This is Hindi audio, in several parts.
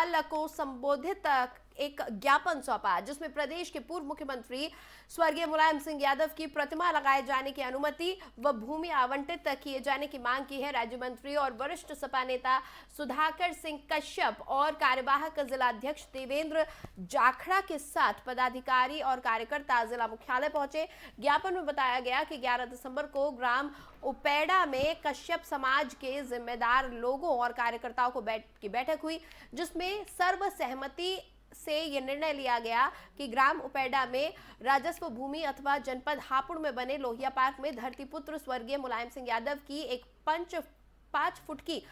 राज्यपाल को संबोधित एक ज्ञापन सौंपा, जिसमें प्रदेश के पूर्व मुख्यमंत्री स्वर्गीय मुलायम सिंह यादव की प्रतिमा लगाए जाने की अनुमति व भूमि आवंटित किए जाने की मांग की है। राज्य मंत्री और वरिष्ठ सपा नेता सुधाकर सिंह कश्यप और कार्यवाहक जिलाध्यक्ष देवेंद्र जाखड़ा के साथ पदाधिकारी और कार्यकर्ता जिला मुख्यालय पहुंचे। ज्ञापन में बताया गया कि 11 दिसंबर को ग्राम उपेड़ा में कश्यप समाज के जिम्मेदार लोगों और कार्यकर्ताओं की बैठक हुई, जिसमें सर्वसहमति से यह निर्णय लिया गया कि ग्राम उपेड़ा में राजस्व भूमि अथवा जनपद हापुड़ में बने लोहिया पार्क में धरतीपुत्र स्वर्गीय मुलायम सिंह यादव की एक 5 फुट की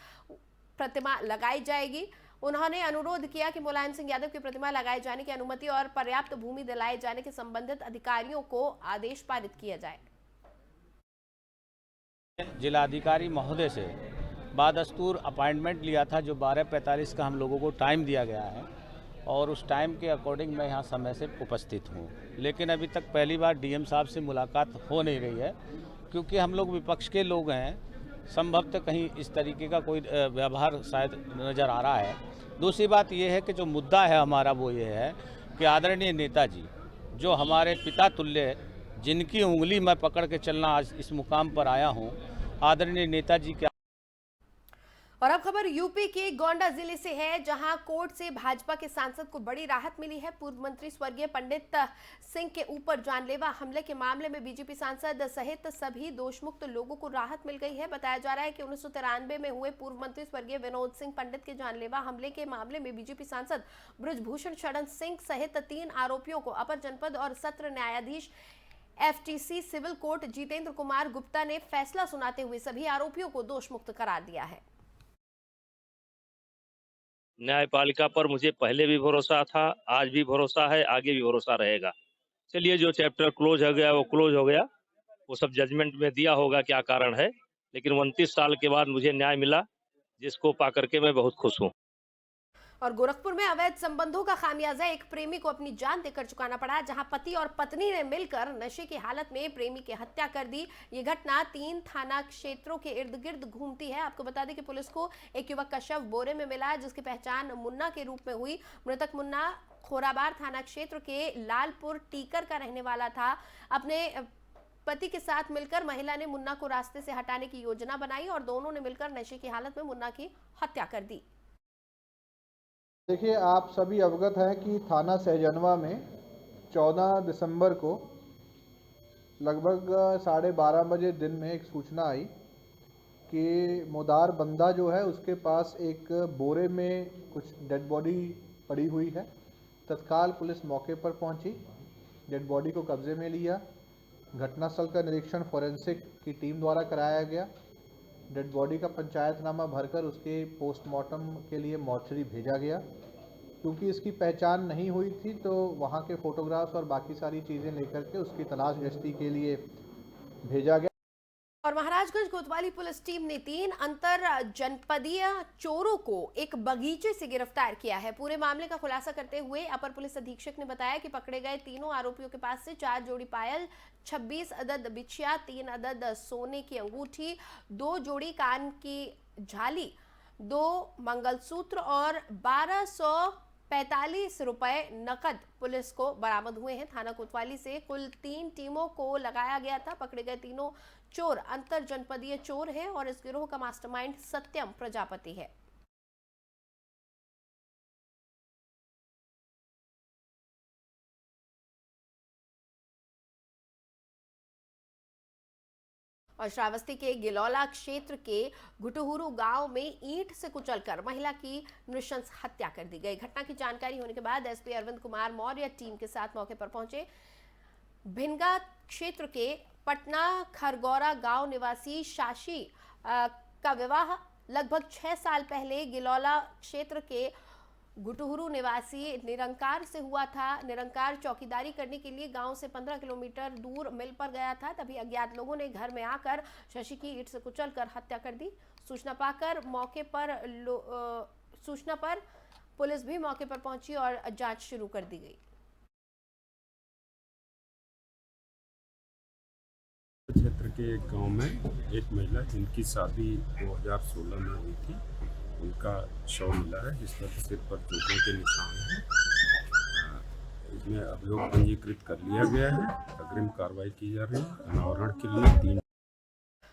प्रतिमा लगाई जाएगी। उन्होंने अनुरोध किया कि मुलायम सिंह यादव की प्रतिमा लगाए जाने की अनुमति और पर्याप्त भूमि दिलाए जाने के संबंधित अधिकारियों को आदेश पारित किया जाए। जिलाधिकारी महोदय से बादस्तूर अपॉइंटमेंट लिया था, जो 12:45 का हम लोगों को टाइम दिया गया है और उस टाइम के अकॉर्डिंग मैं यहाँ समय से उपस्थित हूँ। लेकिन अभी तक पहली बार डीएम साहब से मुलाकात हो नहीं रही है, क्योंकि हम लोग विपक्ष के लोग हैं। संभवतः कहीं इस तरीके का कोई व्यवहार शायद नज़र आ रहा है। दूसरी बात ये है कि जो मुद्दा है हमारा वो ये है कि आदरणीय नेताजी, जो हमारे पिता तुल्य, जिनकी उंगली मैं पकड़ के चलना आज इस मुकाम पर आया हूँ, आदरणीय नेताजी के। और अब खबर यूपी के गोंडा जिले से है, जहां कोर्ट से भाजपा के सांसद को बड़ी राहत मिली है। पूर्व मंत्री स्वर्गीय पंडित सिंह के ऊपर जानलेवा हमले के मामले में बीजेपी सांसद सहित सभी दोषमुक्त लोगों को राहत मिल गई है। बताया जा रहा है कि 1993 में हुए पूर्व मंत्री स्वर्गीय विनोद सिंह पंडित के जानलेवा हमले के मामले में बीजेपी सांसद बृजभूषण शरण सिंह सहित 3 आरोपियों को अपर जनपद और सत्र न्यायाधीश FTC civil court Jitendra Kumar Gupta ने फैसला सुनाते हुए सभी आरोपियों को दोषमुक्त करार दिया है। न्यायपालिका पर मुझे पहले भी भरोसा था, आज भी भरोसा है, आगे भी भरोसा रहेगा। चलिए, जो चैप्टर क्लोज हो गया वो क्लोज हो गया, वो सब जजमेंट में दिया होगा क्या कारण है, लेकिन 29 साल के बाद मुझे न्याय मिला, जिसको पा करके मैं बहुत खुश हूँ। और गोरखपुर में अवैध संबंधों का खामियाजा एक प्रेमी को अपनी जान देकर चुकाना पड़ा, जहां पति और पत्नी ने मिलकर नशे की हालत में प्रेमी की हत्या कर दी। ये घटना 3 थाना क्षेत्रों के इर्द गिर्द घूमती है। आपको बता दें कि पुलिस को एक युवक का शव बोरे में मिला, जिसकी पहचान मुन्ना के रूप में हुई। मृतक मुन्ना खोराबार थाना क्षेत्र के लालपुर टीकर का रहने वाला था। अपने पति के साथ मिलकर महिला ने मुन्ना को रास्ते से हटाने की योजना बनाई और दोनों ने मिलकर नशे की हालत में मुन्ना की हत्या कर दी। देखिए, आप सभी अवगत हैं कि थाना सहजनवा में 14 दिसंबर को लगभग 12:30 बजे दिन में एक सूचना आई कि मुदार बंदा जो है उसके पास एक बोरे में कुछ डेड बॉडी पड़ी हुई है। तत्काल पुलिस मौके पर पहुंची, डेड बॉडी को कब्जे में लिया। घटनास्थल का निरीक्षण फॉरेंसिक की टीम द्वारा कराया गया। डेड बॉडी का पंचायतनामा भरकर उसके पोस्टमार्टम के लिए मॉर्चरी भेजा गया। क्योंकि इसकी पहचान नहीं हुई थी तो वहाँ के फोटोग्राफ्स और बाकी सारी चीज़ें लेकर के उसकी तलाश गश्ती के लिए भेजा गया। और महाराजगंज कोतवाली पुलिस टीम ने 3 अंतर जनपदीय चोरों को एक बगीचे से गिरफ्तार किया है। पूरे मामले का खुलासा करते हुए अपर पुलिस अधीक्षक ने बताया कि पकड़े गए तीनों आरोपियों के पास से 4 जोड़ी पायल, 26 अदद बिछिया, 3 अदद सोने की अंगूठी, 2 जोड़ी कान की झाली, 2 मंगलसूत्र और 1245 रुपए नकद पुलिस को बरामद हुए हैं। थाना कोतवाली से कुल 3 टीमों को लगाया गया था। पकड़े गए तीनों चोर अंतर जनपदीय चोर हैं और इस गिरोह का मास्टरमाइंड सत्यम प्रजापति है। और श्रावस्ती के गिलौला क्षेत्र के घुटुहुरु गांव में ईंट से कुचलकर महिला की नृशंस हत्या कर दी गई। घटना की जानकारी होने के बाद एसपी अरविंद कुमार मौर्य टीम के साथ मौके पर पहुंचे। भिनगा क्षेत्र के पटना खरगौरा गांव निवासी शाशी का विवाह लगभग 6 साल पहले गिलौला क्षेत्र के घुटुहुरु निवासी निरंकार से हुआ था। निरंकार चौकीदारी करने के लिए गांव से 15 किलोमीटर दूर मिल पर गया था। तभी अज्ञात लोगों ने घर में आकर शशि की ईंट से कुचलकर हत्या कर दी। सूचना पर पुलिस भी मौके पर पहुंची और जांच शुरू कर दी गई। क्षेत्र के एक गांव में एक महिला जिनकी शादी 2016 में हुई थी, उनका शव मिला है, जिस पर सिर पर चोटों के निशान हैं। इसमें अभियोग पंजीकृत कर लिया गया है, अग्रिम कार्रवाई की जा रही है। अनावरण के लिए 3।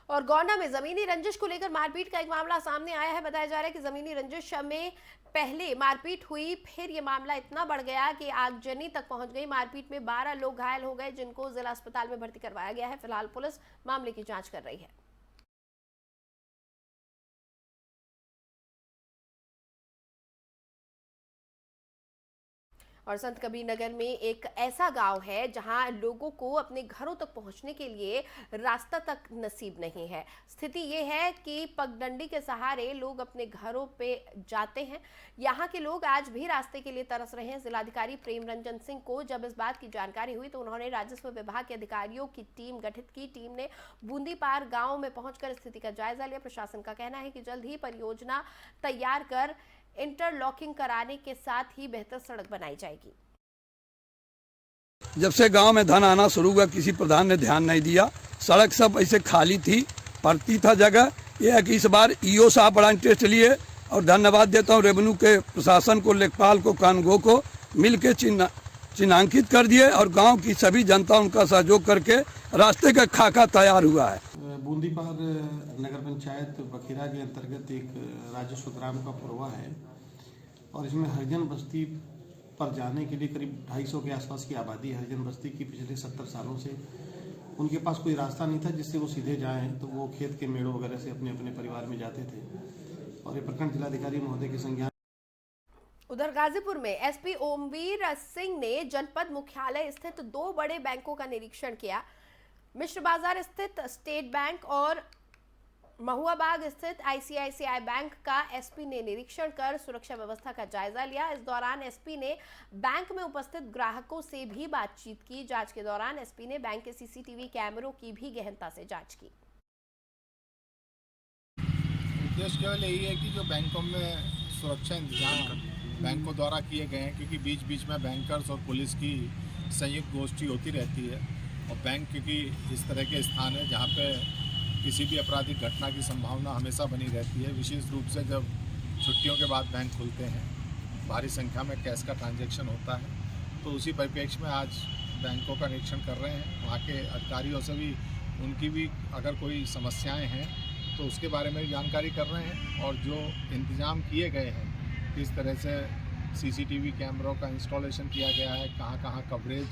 और गोंडा में जमीनी रंजिश को लेकर मारपीट का एक मामला सामने आया है। बताया जा रहा है कि जमीनी रंजिश में पहले मारपीट हुई, फिर ये मामला इतना बढ़ गया कि आगजनी तक पहुंच गई। मारपीट में 12 लोग घायल हो गए, जिनको जिला अस्पताल में भर्ती करवाया गया है। फिलहाल पुलिस मामले की जांच कर रही है। और संत कबीर नगर में एक ऐसा गांव है जहां लोगों को अपने घरों तक पहुंचने के लिए रास्ता तक नसीब नहीं है। स्थिति ये है कि पगडंडी के सहारे लोग अपने घरों पे जाते हैं। यहां के लोग आज भी रास्ते के लिए तरस रहे हैं। जिलाधिकारी प्रेम रंजन सिंह को जब इस बात की जानकारी हुई तो उन्होंने राजस्व विभाग के अधिकारियों की टीम गठित की। टीम ने बूंदीपार गांव में पहुंचकर स्थिति का जायजा लिया। प्रशासन का कहना है कि जल्द ही परियोजना तैयार कर इंटरलॉकिंग कराने के साथ ही बेहतर सड़क बनाई जाएगी। जब से गांव में धन आना शुरू हुआ, किसी प्रधान ने ध्यान नहीं दिया। सड़क सब ऐसे खाली थी, पड़ती था जगह। यह है कि इस बार ईओ साहब बड़ा इंटरेस्ट लिए और धन्यवाद देता हूं रेवेन्यू के प्रशासन को, लेखपाल को, कानूनगो को मिल के चिन्हांकित कर दिए और गांव की सभी जनता उनका सहयोग करके रास्ते का खाका तैयार हुआ है। बूंदीपार नगर पंचायत बखीरा के अंतर्गत एक राजस्व ग्राम का पुरवा है और इसमें हरिजन बस्ती पर जाने के लिए करीब 250 के आसपास की आबादी है। हरिजन बस्ती की पिछले 70 सालों से उनके पास कोई रास्ता नहीं था जिससे वो सीधे जाएं, तो वो खेत के मेड़ों वगैरह से अपने अपने परिवार में जाते थे और ये प्रखंड जिलाधिकारी महोदय के संज्ञान। उधर गाजीपुर में एसपी ओमवीर सिंह ने जनपद मुख्यालय स्थित 2 बड़े बैंकों का निरीक्षण किया। मिश्र बाजार स्थित स्टेट बैंक और महुआबाग स्थित आईसीआईसीआई बैंक का एसपी ने निरीक्षण कर सुरक्षा व्यवस्था का जायजा लिया। इस दौरान एसपी ने बैंक में उपस्थित ग्राहकों से भी बातचीत की। जांच के दौरान एसपी ने बैंक के सीसीटीवी कैमरों की भी गहनता से जांच की। उद्देश्य केवल यही है कि जो बैंकों में सुरक्षा इंतजाम बैंकों द्वारा किए गए हैं, क्योंकि बीच बीच में बैंकर्स और पुलिस की संयुक्त गोष्ठी होती रहती है और बैंक क्योंकि इस तरह के स्थान है जहाँ पे किसी भी आपराधिक घटना की संभावना हमेशा बनी रहती है। विशेष रूप से जब छुट्टियों के बाद बैंक खुलते हैं, भारी संख्या में कैश का ट्रांजैक्शन होता है, तो उसी परिप्रेक्ष्य में आज बैंकों का निरीक्षण कर रहे हैं। वहाँ के अधिकारियों से भी उनकी भी अगर कोई समस्याएं हैं तो उसके बारे में भी जानकारी कर रहे हैं और जो इंतजाम किए गए हैं, किस तरह से सीसीटीवी कैमरों का इंस्टॉलेशन किया गया है, कहाँ कहाँ कवरेज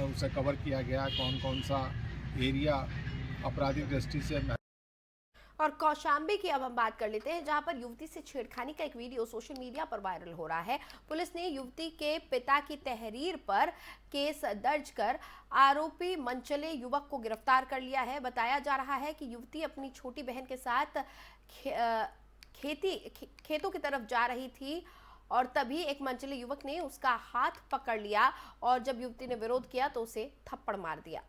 उसे कवर किया गया है, कौन कौन सा एरिया आपराधिक दृष्टि से। और कौशाम्बी की अब हम बात कर लेते हैं, जहां पर युवती से छेड़खानी का एक वीडियो सोशल मीडिया पर वायरल हो रहा है। पुलिस ने युवती के पिता की तहरीर पर केस दर्ज कर आरोपी मनचले युवक को गिरफ्तार कर लिया है। बताया जा रहा है कि युवती अपनी छोटी बहन के साथ खेतों की तरफ जा रही थी और तभी एक मनचले युवक ने उसका हाथ पकड़ लिया और जब युवती ने विरोध किया तो उसे थप्पड़ मार दिया।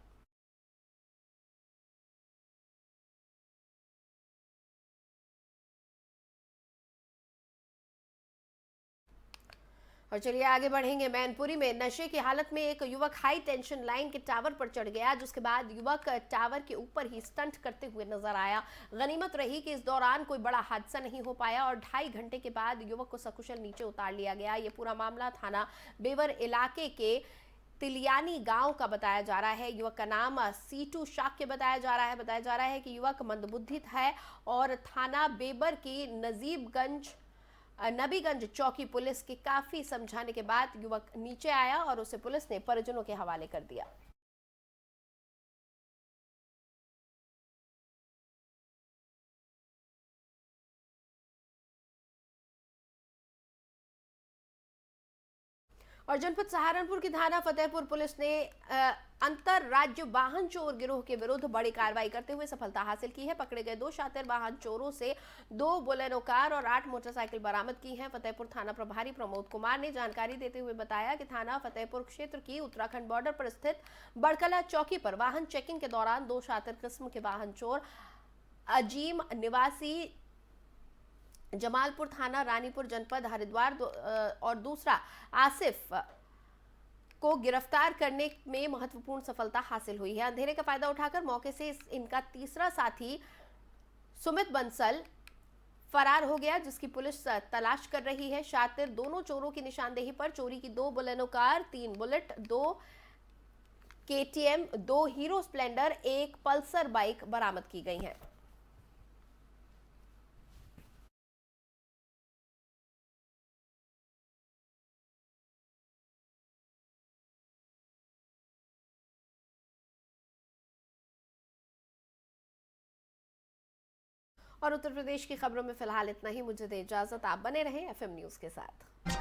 और चलिए आगे बढ़ेंगे। मैनपुरी में नशे की हालत में एक युवक हाई टेंशन लाइन के टावर पर चढ़ गया, जिसके बाद युवक टावर के ऊपर ही स्टंट करते हुए नजर आया। गनीमत रही कि इस दौरान कोई बड़ा हादसा नहीं हो पाया और 2.5 घंटे के बाद युवक को सकुशल नीचे उतार लिया गया। ये पूरा मामला थाना बेवर इलाके के तिलियानी गांव का बताया जा रहा है। युवक का नाम सीटू शाक्य बताया जा रहा है। बताया जा रहा है कि युवक मंदबुद्धि है और थाना बेबर की नबीगंज चौकी पुलिस के काफी समझाने के बाद युवक नीचे आया और उसे पुलिस ने परिजनों के हवाले कर दिया। और जनपद सहारनपुर की थाना फतेहपुर पुलिस ने अंतर राज्य वाहन चोर गिरोह के विरुद्ध बड़ी कार्रवाई करते हुए सफलता हासिल की है। पकड़े गए 2 शातिर वाहन चोरों से 2 बोलेरो कार और 8 मोटरसाइकिल बरामद की हैं। फतेहपुर थाना प्रभारी प्रमोद कुमार ने जानकारी देते हुए बताया कि थाना फतेहपुर क्षेत्र की उत्तराखंड बॉर्डर पर स्थित बड़कला चौकी पर वाहन चेकिंग के दौरान 2 शातिर किस्म के वाहन चोर अजीम निवासी जमालपुर थाना रानीपुर जनपद हरिद्वार और दूसरा आसिफ को गिरफ्तार करने में महत्वपूर्ण सफलता हासिल हुई है। अंधेरे का फायदा उठाकर मौके से इनका तीसरा साथी सुमित बंसल फरार हो गया, जिसकी पुलिस तलाश कर रही है। शातिर दोनों चोरों की निशानदेही पर चोरी की 2 Baleno car, 3 bullet, 2 KTM, 2 hero Splendor, 1 Pulsar bike बरामद की गई हैं। और उत्तर प्रदेश की खबरों में फिलहाल इतना ही। मुझे दे इजाजत, आप बने रहें FM न्यूज के साथ।